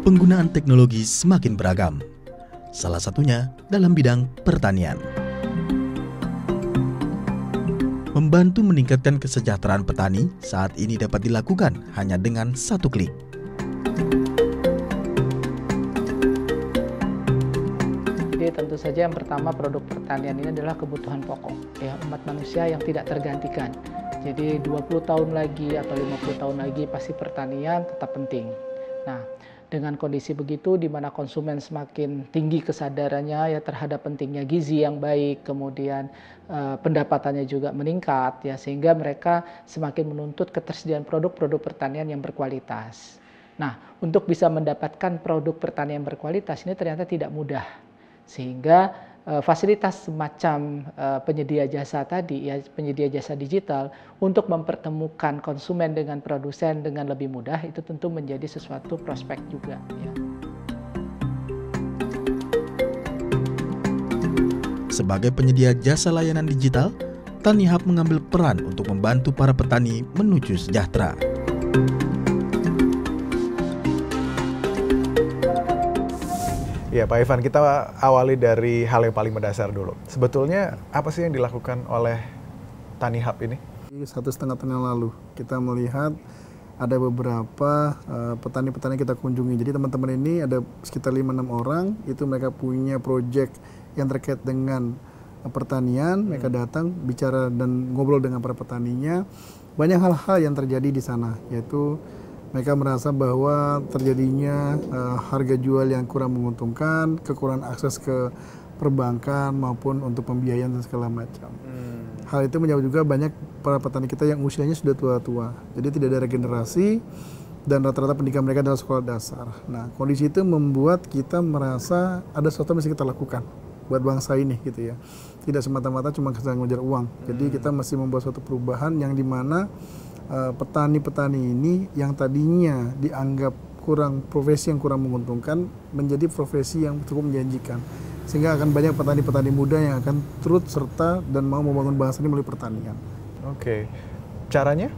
Penggunaan teknologi semakin beragam, salah satunya dalam bidang pertanian. Membantu meningkatkan kesejahteraan petani saat ini dapat dilakukan hanya dengan satu klik. Jadi tentu saja yang pertama, produk pertanian ini adalah kebutuhan pokok ya umat manusia yang tidak tergantikan. Jadi 20 tahun lagi atau 50 tahun lagi pasti pertanian tetap penting. Nah, dengan kondisi begitu di mana konsumen semakin tinggi kesadarannya ya terhadap pentingnya gizi yang baik, kemudian pendapatannya juga meningkat ya, sehingga mereka semakin menuntut ketersediaan produk-produk pertanian yang berkualitas. Nah, untuk bisa mendapatkan produk pertanian berkualitas ini ternyata tidak mudah. Sehingga fasilitas semacam penyedia jasa tadi ya, penyedia jasa digital untuk mempertemukan konsumen dengan produsen dengan lebih mudah itu tentu menjadi sesuatu prospek juga ya. Sebagai penyedia jasa layanan digital, TaniHub mengambil peran untuk membantu para petani menuju sejahtera. Ya Pak Ivan, kita awali dari hal yang paling mendasar dulu. Sebetulnya apa sih yang dilakukan oleh TaniHub ini? 1,5 tahun yang lalu kita melihat ada beberapa petani-petani kita kunjungi. Jadi teman-teman ini ada sekitar 5-6 orang, itu mereka punya proyek yang terkait dengan pertanian. Mereka datang bicara dan ngobrol dengan para petaninya. Banyak hal-hal yang terjadi di sana, yaitu mereka merasa bahwa terjadinya harga jual yang kurang menguntungkan, kekurangan akses ke perbankan maupun untuk pembiayaan dan segala macam. Hal itu menyebabkan juga banyak para petani kita yang usianya sudah tua-tua. Jadi tidak ada regenerasi dan rata-rata pendidikan mereka adalah sekolah dasar. Nah, kondisi itu membuat kita merasa ada sesuatu yang bisa kita lakukan buat bangsa ini gitu ya. Tidak semata-mata cuma kesenangan mengejar uang. Jadi kita mesti membuat suatu perubahan yang dimana petani-petani ini yang tadinya dianggap profesi yang kurang menguntungkan menjadi profesi yang cukup menjanjikan, sehingga akan banyak petani-petani muda yang akan turut serta dan mau membangun bangsa ini melalui pertanian. Oke, caranya?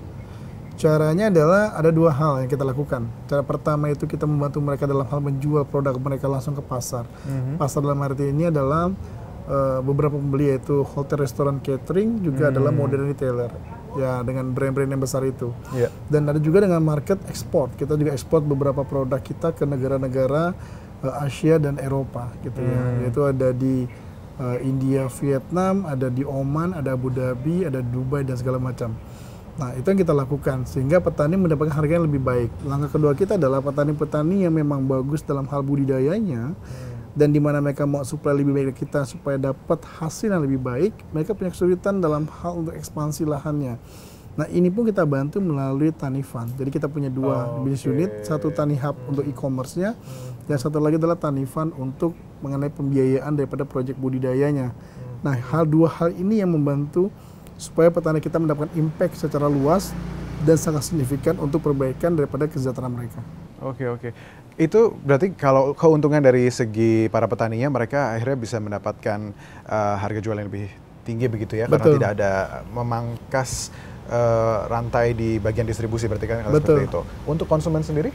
Caranya adalah ada dua hal yang kita lakukan. Cara pertama itu kita membantu mereka dalam hal menjual produk mereka langsung ke pasar. Pasar dalam arti ini adalah beberapa pembeli, yaitu hotel, restoran, catering, juga adalah modern retailer ya dengan brand-brand yang besar itu. Dan ada juga dengan market ekspor. Kita juga ekspor beberapa produk kita ke negara-negara Asia dan Eropa gitu ya. Yaitu ada di India, Vietnam, ada di Oman, ada Abu Dhabi, ada Dubai dan segala macam. Nah, itu yang kita lakukan sehingga petani mendapatkan harga yang lebih baik. Langkah kedua kita adalah petani-petani yang memang bagus dalam hal budidayanya dan di mana mereka mau supaya lebih baik dari kita supaya dapat hasil yang lebih baik, mereka punya kesulitan dalam hal untuk ekspansi lahannya. Nah, ini pun kita bantu melalui TaniFund. Jadi kita punya dua bisnis unit, satu TaniHub untuk e-commerce-nya, dan satu lagi adalah TaniFund untuk mengenai pembiayaan daripada proyek budidayanya. Nah, dua hal ini yang membantu supaya petani kita mendapatkan impact secara luas dan sangat signifikan untuk perbaikan daripada kesejahteraan mereka. Oke. Itu berarti kalau keuntungan dari segi para petaninya, mereka akhirnya bisa mendapatkan harga jual yang lebih tinggi begitu ya? Betul. Karena tidak ada memangkas rantai di bagian distribusi, berarti kan seperti itu. Untuk konsumen sendiri?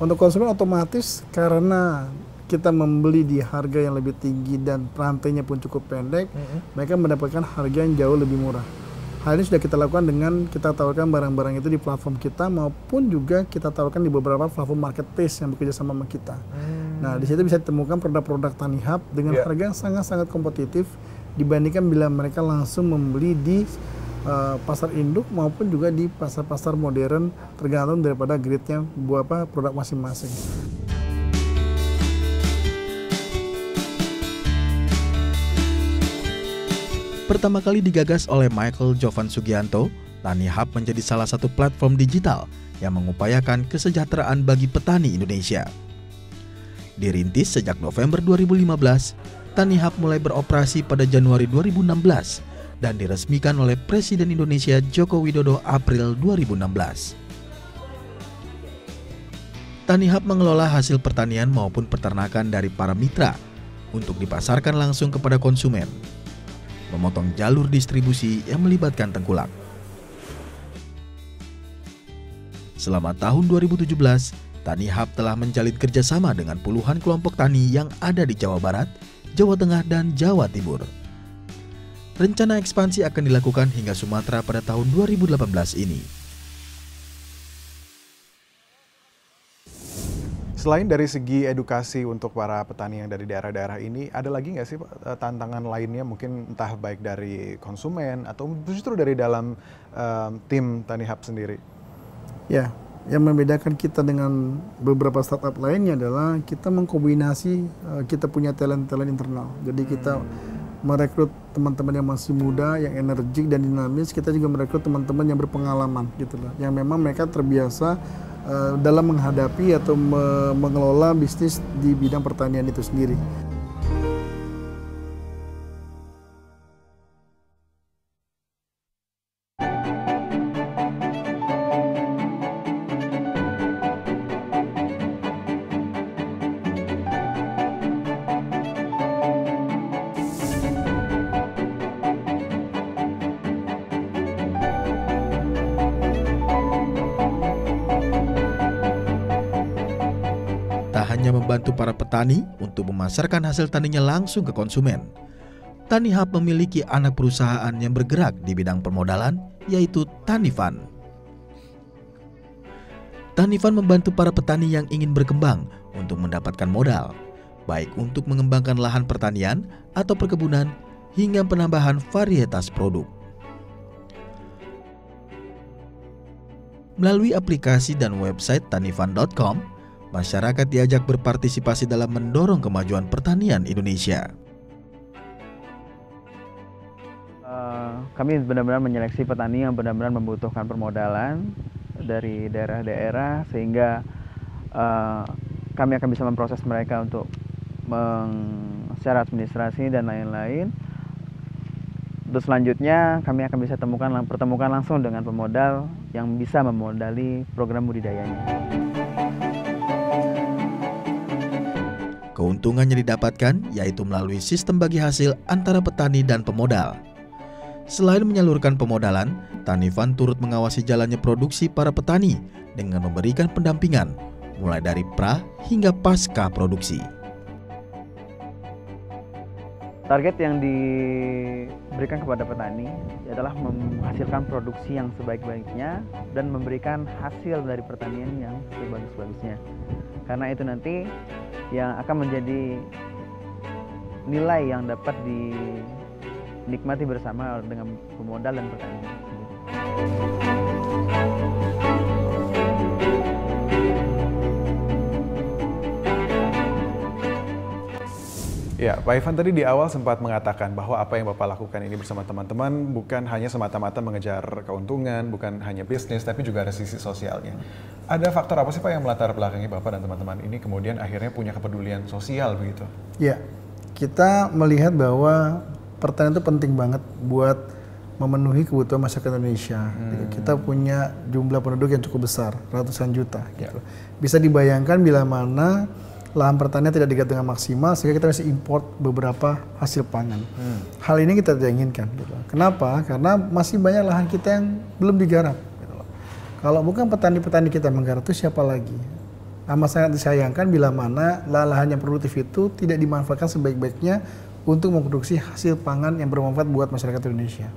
Untuk konsumen otomatis karena kita membeli di harga yang lebih tinggi dan rantainya pun cukup pendek, mereka mendapatkan harga yang jauh lebih murah. Hal ini sudah kita lakukan dengan kita tawarkan barang-barang itu di platform kita maupun juga kita tawarkan di beberapa platform marketplace yang bekerja sama kita. Nah, di situ bisa ditemukan produk-produk TaniHub dengan harga yang sangat-sangat kompetitif dibandingkan bila mereka langsung membeli di pasar induk maupun juga di pasar-pasar modern, tergantung daripada grade-nya produk masing-masing. Pertama kali digagas oleh Michael Jovan Sugianto, TaniHub menjadi salah satu platform digital yang mengupayakan kesejahteraan bagi petani Indonesia. Dirintis sejak November 2015, TaniHub mulai beroperasi pada Januari 2016 dan diresmikan oleh Presiden Indonesia Joko Widodo April 2016. TaniHub mengelola hasil pertanian maupun peternakan dari para mitra untuk dipasarkan langsung kepada konsumen, memotong jalur distribusi yang melibatkan tengkulak. Selama tahun 2017, Tani Hub telah menjalin kerjasama dengan puluhan kelompok tani yang ada di Jawa Barat, Jawa Tengah, dan Jawa Timur. Rencana ekspansi akan dilakukan hingga Sumatera pada tahun 2018 ini. Selain dari segi edukasi untuk para petani yang dari daerah-daerah ini, ada lagi nggak sih tantangan lainnya, mungkin entah baik dari konsumen atau justru dari dalam tim Tani Hub sendiri? Ya, yang membedakan kita dengan beberapa startup lainnya adalah kita mengkombinasi, kita punya talent-talent internal. Jadi kita merekrut teman-teman yang masih muda, yang energik dan dinamis. Kita juga merekrut teman-teman yang berpengalaman gitu loh, yang memang mereka terbiasa dalam menghadapi atau mengelola bisnis di bidang pertanian itu sendiri. Hanya membantu para petani untuk memasarkan hasil taninya langsung ke konsumen. Tani Hub memiliki anak perusahaan yang bergerak di bidang permodalan, yaitu Tanifan. Tanifan membantu para petani yang ingin berkembang untuk mendapatkan modal, baik untuk mengembangkan lahan pertanian atau perkebunan hingga penambahan varietas produk. Melalui aplikasi dan website tanifan.com, masyarakat diajak berpartisipasi dalam mendorong kemajuan pertanian Indonesia. Kami benar-benar menyeleksi petani yang benar-benar membutuhkan permodalan dari daerah-daerah, sehingga kami akan bisa memproses mereka untuk secara administrasi dan lain-lain. Terus selanjutnya kami akan bisa pertemukan langsung dengan pemodal yang bisa memodali program budidayanya. Keuntungan yang didapatkan yaitu melalui sistem bagi hasil antara petani dan pemodal. Selain menyalurkan pemodalan, Tanifan turut mengawasi jalannya produksi para petani dengan memberikan pendampingan mulai dari pra hingga pasca produksi. Target yang diberikan kepada petani adalah menghasilkan produksi yang sebaik-baiknya dan memberikan hasil dari pertanian yang sebagus-bagusnya. Karena itu nanti yang akan menjadi nilai yang dapat dinikmati bersama dengan pemodal dan petani. Ya, Pak Ivan tadi di awal sempat mengatakan bahwa apa yang Bapak lakukan ini bersama teman-teman bukan hanya semata-mata mengejar keuntungan, bukan hanya bisnis, tapi juga ada sisi sosialnya. Ada faktor apa sih Pak yang melatar belakangi Bapak dan teman-teman ini kemudian akhirnya punya kepedulian sosial begitu? Ya, kita melihat bahwa pertanian itu penting banget buat memenuhi kebutuhan masyarakat Indonesia. Gitu. Kita punya jumlah penduduk yang cukup besar, ratusan juta. Gitu. Bisa dibayangkan bila mana lahan pertanian tidak digarap dengan maksimal sehingga kita bisa import beberapa hasil pangan. Hal ini kita tidak inginkan. Gitu. Kenapa? Karena masih banyak lahan kita yang belum digarap. Gitu. Kalau bukan petani-petani kita menggarap itu siapa lagi? Amat sangat disayangkan bila mana lahan yang produktif itu tidak dimanfaatkan sebaik-baiknya untuk memproduksi hasil pangan yang bermanfaat buat masyarakat Indonesia.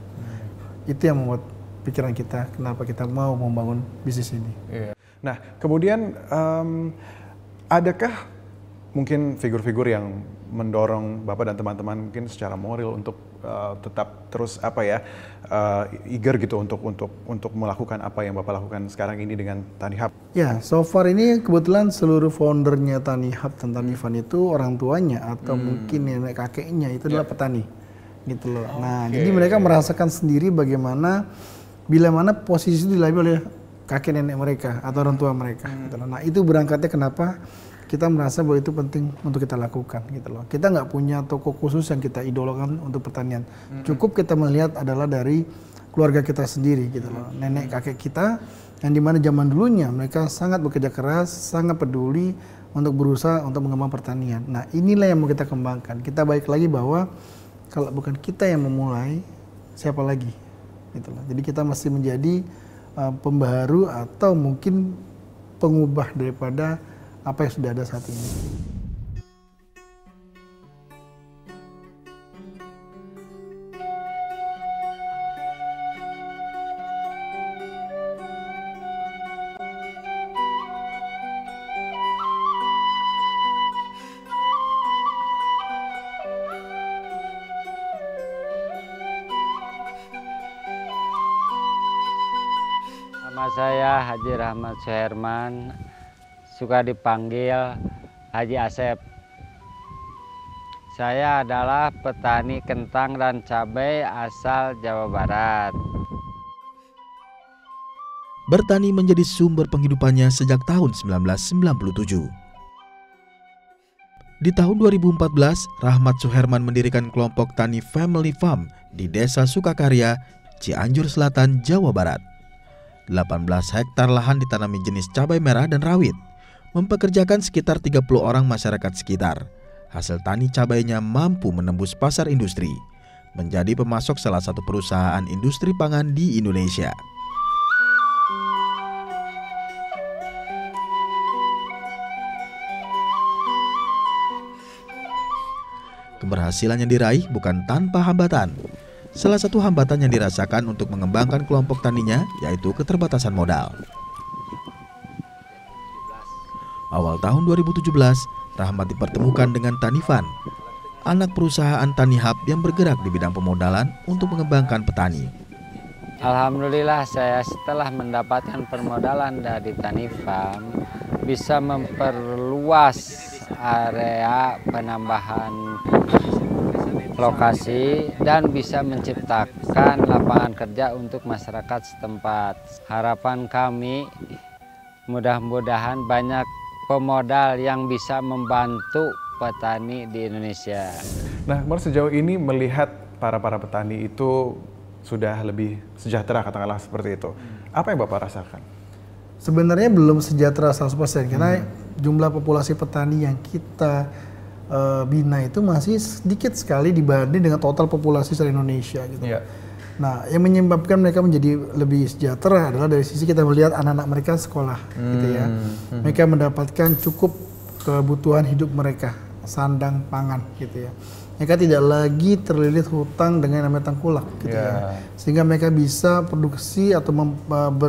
Itu yang membuat pikiran kita kenapa kita mau membangun bisnis ini. Iya. Nah, kemudian adakah mungkin figur-figur yang mendorong Bapak dan teman-teman mungkin secara moral untuk tetap terus eager gitu untuk melakukan apa yang Bapak lakukan sekarang ini dengan Tani Hub? Ya, so far ini kebetulan seluruh foundernya Tani Hub dan Tanifan itu orang tuanya atau mungkin nenek kakeknya itu adalah petani, gitu loh. Nah, jadi mereka merasakan sendiri bagaimana bila mana posisi itu dilalui oleh kakek nenek mereka atau orang tua mereka. Gitu loh. Nah, itu berangkatnya kenapa kita merasa bahwa itu penting untuk kita lakukan, gitu loh. Kita nggak punya toko khusus yang kita idolakan untuk pertanian. Cukup kita melihat adalah dari keluarga kita sendiri, gitu loh. Nenek kakek kita yang dimana zaman dulunya mereka sangat bekerja keras, sangat peduli untuk berusaha untuk mengembangkan pertanian. Nah, inilah yang mau kita kembangkan. Kita balik lagi bahwa kalau bukan kita yang memulai, siapa lagi, gitu loh. Jadi kita mesti menjadi pembaharu atau mungkin pengubah daripada apa yang sudah ada saat ini. Nama saya Haji Rahmat Suherman, suka dipanggil Haji Asep. Saya adalah petani kentang dan cabai asal Jawa Barat. Bertani menjadi sumber penghidupannya sejak tahun 1997. Di tahun 2014, Rahmat Suherman mendirikan kelompok tani Family Farm di Desa Sukakarya, Cianjur Selatan, Jawa Barat. 18 hektar lahan ditanami jenis cabai merah dan rawit, mempekerjakan sekitar 30 orang masyarakat sekitar. Hasil tani cabainya mampu menembus pasar industri, menjadi pemasok salah satu perusahaan industri pangan di Indonesia. Keberhasilan yang diraih bukan tanpa hambatan. Salah satu hambatan yang dirasakan untuk mengembangkan kelompok taninya yaitu keterbatasan modal. Awal tahun 2017, Rahmat dipertemukan dengan Tanifan, anak perusahaan Tanihub yang bergerak di bidang pemodalan untuk mengembangkan petani. Alhamdulillah saya setelah mendapatkan permodalan dari Tanifam bisa memperluas area penambahan lokasi dan bisa menciptakan lapangan kerja untuk masyarakat setempat. Harapan kami mudah-mudahan banyak pemodal yang bisa membantu petani di Indonesia. Nah, sejauh ini melihat para petani itu sudah lebih sejahtera, katakanlah seperti itu. Apa yang Bapak rasakan? Sebenarnya belum sejahtera 100% karena jumlah populasi petani yang kita bina itu masih sedikit sekali dibanding dengan total populasi seluruh Indonesia gitu. Yeah. Nah, yang menyebabkan mereka menjadi lebih sejahtera adalah dari sisi kita melihat anak-anak mereka sekolah gitu ya. Mereka mendapatkan cukup kebutuhan hidup mereka, sandang pangan gitu ya. Mereka tidak lagi terlilit hutang dengan namanya tengkulak gitu ya. Sehingga mereka bisa produksi atau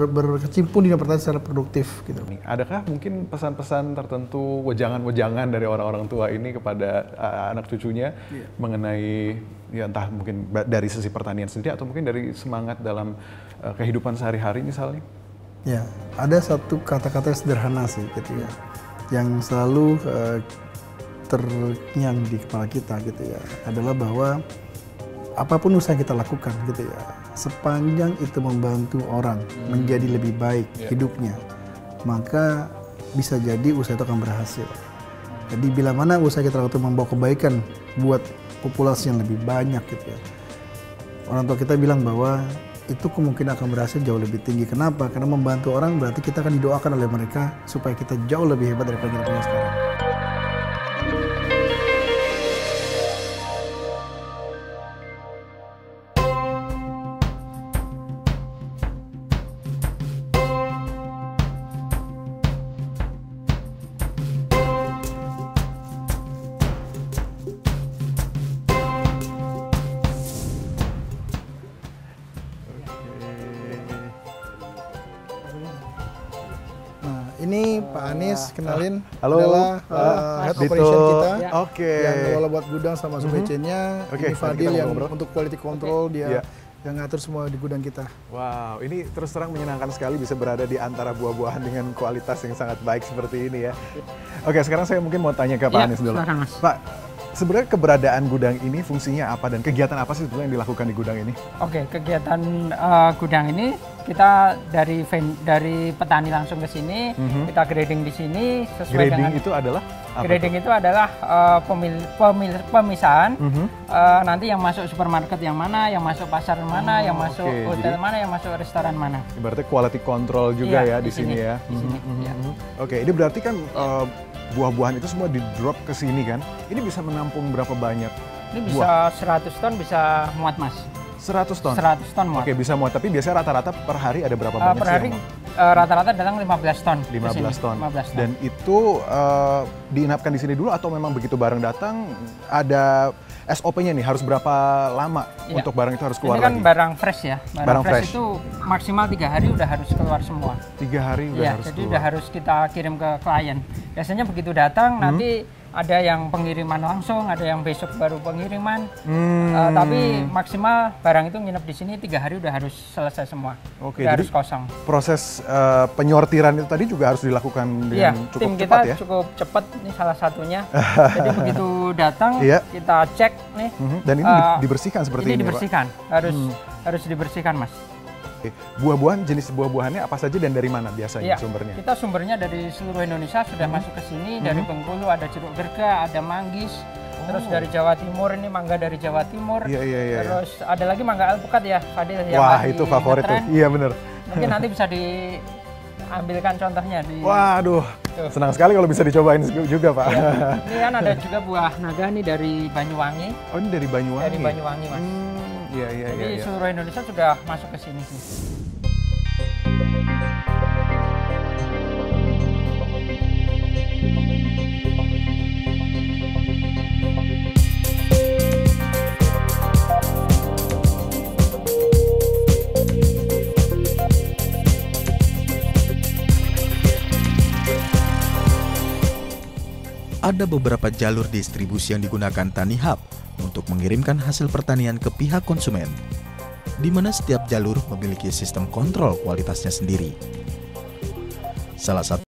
berkecimpung di pertanian secara produktif gitu. Adakah mungkin pesan-pesan tertentu, wejangan-wejangan dari orang-orang tua ini kepada anak cucunya mengenai ya entah mungkin dari sisi pertanian sendiri atau mungkin dari semangat dalam kehidupan sehari-hari misalnya? Ya, ada satu kata-kata sederhana sih gitu ya, yang selalu terngiang di kepala kita gitu ya, adalah bahwa apapun usaha yang kita lakukan gitu ya, sepanjang itu membantu orang menjadi lebih baik hidupnya, maka bisa jadi usaha itu akan berhasil. Jadi bila mana usaha kita lakukan membawa kebaikan buat populasi yang lebih banyak gitu ya, orang tua kita bilang bahwa itu kemungkinan akan berhasil jauh lebih tinggi. Kenapa? Karena membantu orang berarti kita akan didoakan oleh mereka supaya kita jauh lebih hebat daripada kita punya sekarang. Ini Pak Anies, kenalin. Halo. Adalah head operation kita. Oke. Yang ngelola buat gudang sama supply chain-nya. Ini Fadil yang untuk quality control, dia yang ngatur semua di gudang kita. Wow, ini terus terang menyenangkan sekali bisa berada di antara buah-buahan dengan kualitas yang sangat baik seperti ini ya. Oke, sekarang saya mungkin mau tanya ke Pak Anies dulu. Silakan, Mas. Pak, sebenarnya keberadaan gudang ini fungsinya apa dan kegiatan apa sih sebetulnya yang dilakukan di gudang ini? Oke, kegiatan gudang ini kita dari petani langsung ke sini, kita grading di sini sesuai Grading dengan itu adalah apa grading itu adalah pemisahan. Nanti yang masuk supermarket yang mana, yang masuk pasar mana, yang masuk hotel mana, yang masuk restoran mana. Berarti quality control juga ya di sini ya. Di sini, ya. Oke, ini berarti kan buah-buahan itu semua di drop ke sini kan? Ini bisa menampung berapa banyak? Ini bisa 100 ton bisa muat, Mas. 100 ton? 100 ton muat. Oke, bisa muat. Tapi biasanya rata-rata per hari ada berapa banyak per hari sih yang muat? rata-rata datang 15 ton. 15 ton. 15 ton. Dan itu diinapkan di sini dulu atau memang begitu barang datang ada SOP-nya nih, harus berapa lama untuk barang itu harus keluar ini kan lagi? barang fresh ya. Barang fresh itu maksimal 3 hari udah harus keluar semua. 3 hari udah harus jadi keluar. udah harus kita kirim ke klien. Biasanya begitu datang nanti ada yang pengiriman langsung, ada yang besok baru pengiriman. Tapi maksimal barang itu nginep di sini 3 hari udah harus selesai semua. Oke, udah jadi harus kosong. proses penyortiran itu tadi juga harus dilakukan dengan cukup tim cepat kita ya? cukup cepat, ini salah satunya. Jadi begitu datang kita cek nih. Dan ini dibersihkan seperti ini, dibersihkan, Pak? harus dibersihkan, Mas. Buah-buahan, jenis buah-buahannya apa saja dan dari mana biasanya sumbernya? Kita sumbernya dari seluruh Indonesia sudah masuk ke sini. Dari Bengkulu ada jeruk gerga, ada manggis. Terus dari Jawa Timur ini mangga dari Jawa Timur. Terus ada lagi mangga alpukat ya, Fadil. Wah, itu favorit tuh. Iya bener. Mungkin nanti bisa diambilkan contohnya. Waduh, senang sekali kalau bisa dicobain juga, Pak. Ini kan ada juga buah naga nih dari Banyuwangi. Oh, ini dari Banyuwangi? Dari Banyuwangi, Mas. Jadi seluruh Indonesia sudah masuk ke sini sih. Ada beberapa jalur distribusi yang digunakan Tani Hub untuk mengirimkan hasil pertanian ke pihak konsumen, di mana setiap jalur memiliki sistem kontrol kualitasnya sendiri. Salah satu